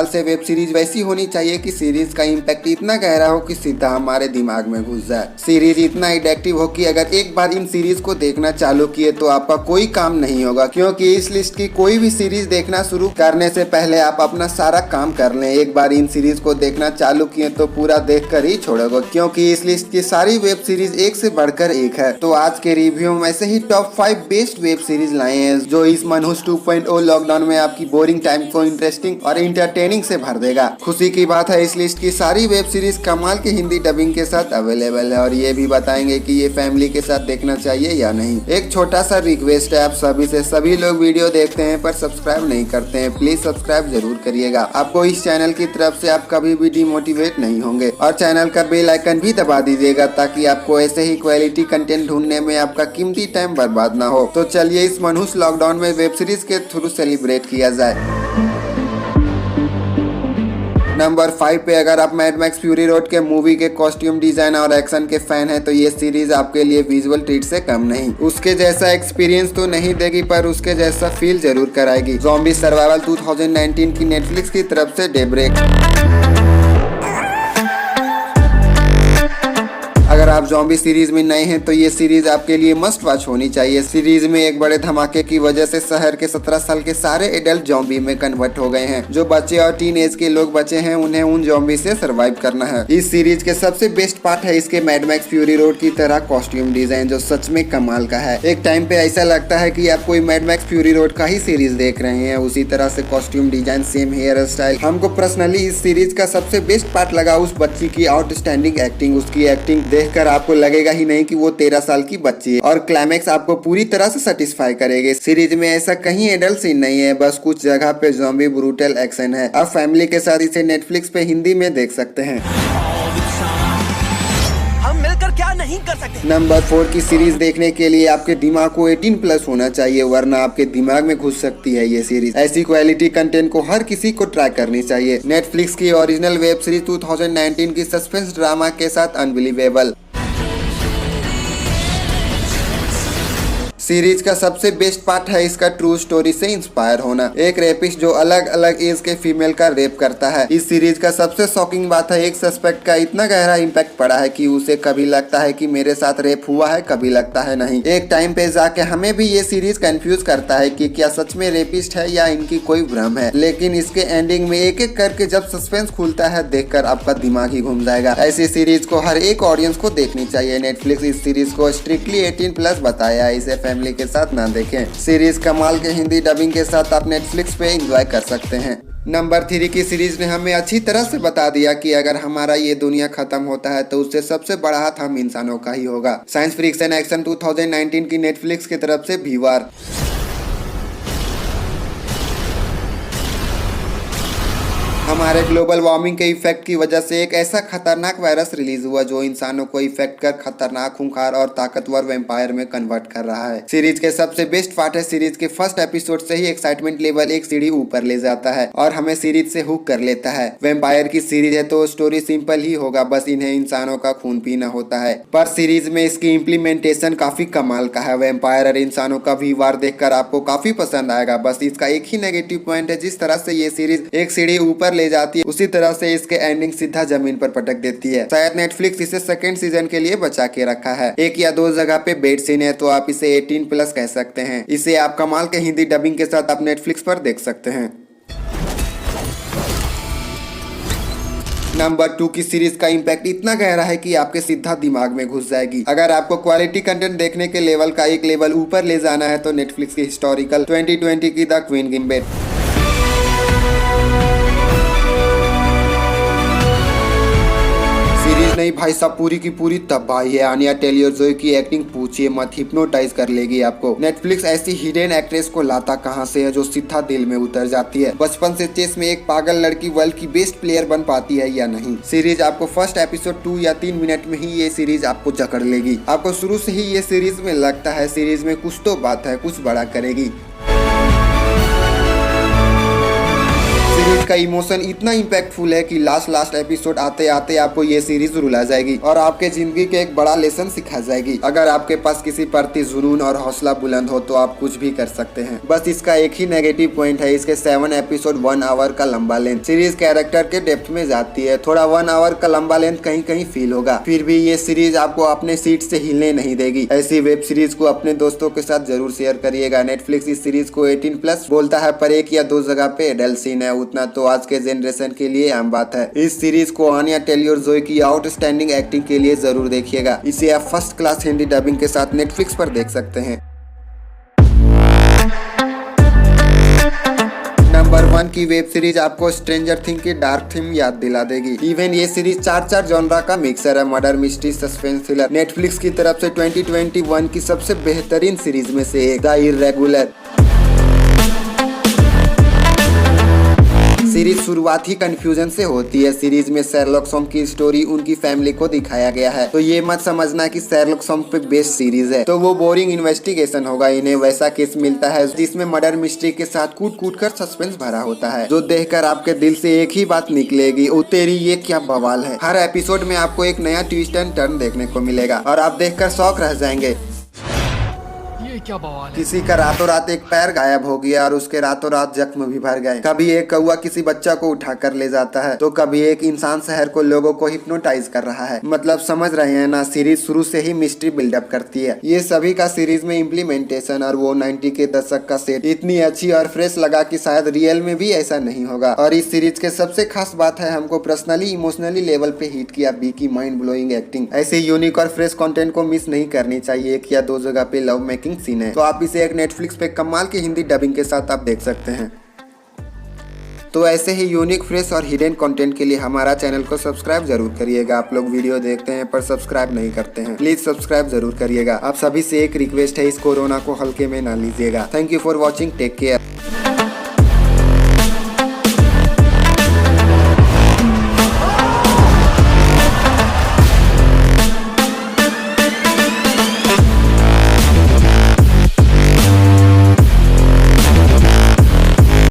ख्याल से web series वैसी होनी चाहिए कि सीरीज का इम्पैक्ट इतना गहरा हो कि सीधा हमारे दिमाग में घुस जाए। सीरीज इतना एडिक्टिव हो कि अगर एक बार इन सीरीज को देखना चालू किए तो आपका कोई काम नहीं होगा, क्योंकि इस लिस्ट की कोई भी सीरीज देखना शुरू करने से पहले आप अपना सारा काम कर लें। एक बार इन सीरीज को देखना चालू किए तो पूरा देख कर ही छोड़ोगे, क्योंकि इस लिस्ट की सारी वेब सीरीज एक से बढ़कर एक है। तो आज के रिव्यू में ऐसे ही टॉप 5 बेस्ट वेब सीरीज लाए हैं जो इस मनहूस 2.0 लॉकडाउन में आपकी बोरिंग टाइम को इंटरेस्टिंग और इंटरटेनिंग से भर देगा। खुशी की बात है इस लिस्ट की सारी वेब सीरीज कमाल की हिंदी डबिंग के साथ अवेलेबल है, और ये भी बताएंगे कि ये फैमिली के साथ देखना चाहिए या नहीं। एक छोटा सा रिक्वेस्ट है आप सभी से, सभी लोग वीडियो देखते हैं पर सब्सक्राइब नहीं करते हैं, प्लीज सब्सक्राइब जरूर करिएगा। आपको इस चैनल की तरफ से आप कभी भी डिमोटिवेट नहीं होंगे, और चैनल का बेल आइकन भी दबा दीजिएगा ताकि आपको ऐसे ही क्वालिटी कंटेंट ढूंढने में आपका कीमती टाइम बर्बाद ना हो। तो चलिए इस मनहूस लॉकडाउन में वेब सीरीज के थ्रू सेलिब्रेट किया जाए। नंबर 5 पे अगर आप मैड मैक्स फ्यूरी रोड के मूवी के कॉस्ट्यूम डिजाइन और एक्शन के फैन हैं तो ये सीरीज आपके लिए विजुअल ट्रीट से कम नहीं। उसके जैसा एक्सपीरियंस तो नहीं देगी पर उसके जैसा फील जरूर कराएगी। ज़ॉम्बी सर्वाइवल 2019 की नेटफ्लिक्स की तरफ से डेब्रेक। अगर आप ज़ॉम्बी सीरीज में नए हैं तो ये सीरीज आपके लिए मस्ट वॉच होनी चाहिए। सीरीज में एक बड़े धमाके की वजह से शहर के 17 साल के सारे एडल्ट ज़ॉम्बी में कन्वर्ट हो गए हैं। जो बच्चे और टीन एज के लोग बचे हैं उन्हें उन ज़ॉम्बी से सरवाइव करना है। इस सीरीज के सबसे बेस्ट पार्ट है इसके मैड मैक्स फ्यूरी रोड की तरह कॉस्ट्यूम डिजाइन जो सच में कमाल का है। एक टाइम पे ऐसा लगता है कि आप कोई मैड मैक्स फ्यूरी रोड का ही सीरीज देख रहे हैं। उसी तरह से costume design, same here style. हमको पर्सनली इस सीरीज का सबसे बेस्ट पार्ट लगा उस बच्ची की आउटस्टैंडिंग एक्टिंग। उसकी एक्टिंग देखकर आपको लगेगा ही नहीं कि वो 13 साल की बच्ची है, और क्लाइमेक्स आपको पूरी तरह से सेटिस्फाई करेगी। सीरीज में ऐसा कहीं एडल्ट सीन नहीं है, बस कुछ जगह पे ज़ॉम्बी ब्रूटल एक्शन है। आप फैमिली के साथ इसे नेटफ्लिक्स पे हिंदी में देख सकते हैं। हम मिलकर क्या नहीं कर सकते। नंबर 4 की सीरीज देखने के लिए आपके दिमाग को 18+ होना चाहिए, वरना आपके दिमाग में घुस सकती है ये सीरीज। ऐसी क्वालिटी कंटेंट को हर किसी को ट्राई करनी चाहिए। नेटफ्लिक्स की ओरिजिनल वेब सीरीज 2019 की सस्पेंस ड्रामा के साथ अनबिलीवेबल। सीरीज का सबसे बेस्ट पार्ट है इसका ट्रू स्टोरी से इंस्पायर होना। एक रेपिस्ट जो अलग अलग एज के फीमेल का रेप करता है। इस सीरीज का सबसे शॉकिंग बात है एक सस्पेक्ट का इतना गहरा इम्पैक्ट पड़ा है कि उसे कभी लगता है कि मेरे साथ रेप हुआ है, कभी लगता है नहीं। एक टाइम पे जाके हमें भी ये सीरीज कंफ्यूज करता है कि क्या सच में रेपिस्ट है या इनकी कोई भ्रम है, लेकिन इसके एंडिंग में एक एक करके जब सस्पेंस खुलता है देखकर आपका दिमाग ही घूम जाएगा। ऐसी सीरीज को हर एक ऑडियंस को देखनी चाहिए। नेटफ्लिक्स इस सीरीज को स्ट्रिक्टली 18+ बताया है, इसे फैमिली के साथ ना देखें। सीरीज कमाल के हिंदी डबिंग के साथ आप नेटफ्लिक्स पे एंजॉय कर सकते हैं। नंबर 3 की सीरीज ने हमें अच्छी तरह से बता दिया कि अगर हमारा ये दुनिया खत्म होता है तो उससे सबसे बड़ा हाथ हम इंसानों का ही होगा। साइंस फ्रिक्शन एक्शन 2019 की नेटफ्लिक्स की तरफ से भीवार। हमारे ग्लोबल वार्मिंग के इफेक्ट की वजह से एक ऐसा खतरनाक वायरस रिलीज हुआ जो इंसानों को इफेक्ट कर खतरनाक, खूंखार और ताकतवर वैम्पायर में कन्वर्ट कर रहा है। सीरीज के सबसे बेस्ट पार्ट है सीरीज के फर्स्ट एपिसोड से ही एक्साइटमेंट लेवल एक सीढ़ी ऊपर ले जाता है और हमें सीरीज से हुक कर लेता है। वैम्पायर की सीरीज है तो स्टोरी सिंपल ही होगा, बस इन्हें इंसानों का खून पीना होता है। पर सीरीज में इसकी इम्प्लीमेंटेशन काफी कमाल का है। वैम्पायर और इंसानों का भी वार देखकर आपको काफी पसंद आएगा। बस इसका एक ही नेगेटिव पॉइंट है, जिस तरह से ये सीरीज एक सीढ़ी ऊपर ले जाती है उसी तरह से इसके एंडिंग सीधा जमीन पर पटक देती है। शायद नेटफ्लिक्स इसे सेकंड सीजन के लिए बचा के रखा है। एक या दो जगह पे बेड सीन है तो आप इसे 18+ कह सकते हैं। इसे आप कमाल के हिंदी डबिंग के साथ आप नेटफ्लिक्स पर देख सकते हैं। नंबर 2 की सीरीज का इम्पैक्ट इतना गहरा है कि आपके सीधा दिमाग में घुस जाएगी। अगर आपको क्वालिटी कंटेंट देखने के लेवल का एक लेवल ऊपर ले जाना है तो नेटफ्लिक्स की हिस्टोरिकल 2020 की द क्वीन गिम्बेट। सीरीज नहीं भाई साहब, पूरी की पूरी तबाही है। आनिया टेलर-जोई की एक्टिंग पूछिए मत, हिप्नोटाइज कर लेगी आपको। नेटफ्लिक्स ऐसी हिडन एक्ट्रेस को लाता कहां से है जो सीधा दिल में उतर जाती है। बचपन से चेस में एक पागल लड़की वर्ल्ड की बेस्ट प्लेयर बन पाती है या नहीं। सीरीज आपको फर्स्ट एपिसोड 2 या 3 मिनट में ही ये सीरीज आपको जकड़ लेगी। आपको शुरू से ही ये सीरीज में लगता है सीरीज में कुछ तो बात है, कुछ बड़ा करेगी। सीरीज सीरीज का इमोशन इतना इम्पैक्टफुल है कि लास्ट एपिसोड आते आते आपको ये सीरीज रुला जाएगी और आपके जिंदगी के एक बड़ा लेसन सिखा जाएगी। अगर आपके पास किसी प्रति जुनून और हौसला बुलंद हो तो आप कुछ भी कर सकते हैं। बस इसका एक ही नेगेटिव पॉइंट है, इसके 7 एपिसोड 1 आवर का लंबा लेंथ। सीरीज कैरेक्टर के डेप्थ में जाती है, थोड़ा 1 आवर का लंबा लेंथ कहीं कहीं फील होगा, फिर भी ये सीरीज आपको अपने सीट से हिलने नहीं देगी। ऐसी वेब सीरीज को अपने दोस्तों के साथ जरूर शेयर करिएगा। नेटफ्लिक्स इस सीरीज को 18+ बोलता है, पर 1 या 2 जगह पे एडल्ट सीन है, उतना तो आज के जनरेशन के लिए आम बात है। इस सीरीज को आन्या टेलर-जोई की आउटस्टैंडिंग एक्टिंग के लिए जरूर देखिएगा। इसे आप फर्स्ट क्लास हिंदी डबिंग के साथ नेटफ्लिक्स पर देख सकते हैं। नंबर 1 की वेब सीरीज आपको स्ट्रेंजर थिंग की डार्क थीम याद दिला देगी। इवन ये सीरीज 4 जॉनरा का मिक्सर है, murder, mystery, suspense, thriller. Netflix की तरफ से 2021 की सबसे बेहतरीन सीरीज में से एक, द इर्रेगुलर। सीरीज शुरुआत ही कंफ्यूजन से होती है। सीरीज में शेरलॉक होम्स की स्टोरी उनकी फैमिली को दिखाया गया है, तो ये मत समझना कि शेरलॉक होम्स पे बेस्ड सीरीज है तो वो बोरिंग इन्वेस्टिगेशन होगा। इन्हें वैसा केस मिलता है जिसमें मर्डर मिस्ट्री के साथ कूट कर सस्पेंस भरा होता है, जो देखकर आपके दिल से एक ही बात निकलेगी, ओ तेरी ये क्या बवाल है। हर एपिसोड में आपको एक नया ट्विस्ट एंड टर्न देखने को मिलेगा और आप देखकर शॉक रह जाएंगे। क्या बवाल है। किसी का रातों रात एक पैर गायब हो गया और उसके रातों रात जख्म भी भर गए। कभी एक कौवा किसी बच्चा को उठाकर ले जाता है, तो कभी एक इंसान शहर को लोगों को हिप्नोटाइज कर रहा है। मतलब समझ रहे हैं ना, सीरीज शुरू से ही मिस्ट्री बिल्डअप करती है। ये सभी का सीरीज में इम्प्लीमेंटेशन और वो 90 के दशक का सेट इतनी अच्छी और फ्रेश लगा कि शायद रियल में भी ऐसा नहीं होगा। और इस सीरीज के सबसे खास बात है, हमको पर्सनली इमोशनली लेवल पे हिट किया बी की माइंड ब्लोइंग एक्टिंग। ऐसे यूनिक और फ्रेश कंटेंट को मिस नहीं करनी चाहिए। 1 या 2 जगह पे लव मेकिंग सीन है, तो आप इसे एक नेटफ्लिक्स पे कमाल की हिंदी डबिंग के साथ आप देख सकते हैं। तो ऐसे ही यूनिक, फ्रेश और हिडन कंटेंट के लिए हमारा चैनल को सब्सक्राइब जरूर करिएगा। आप लोग वीडियो देखते हैं पर सब्सक्राइब नहीं करते हैं, प्लीज सब्सक्राइब जरूर करिएगा। आप सभी से एक रिक्वेस्ट है, इस कोरोना को हल्के में ना लीजिएगा। Thank you for watching, take care.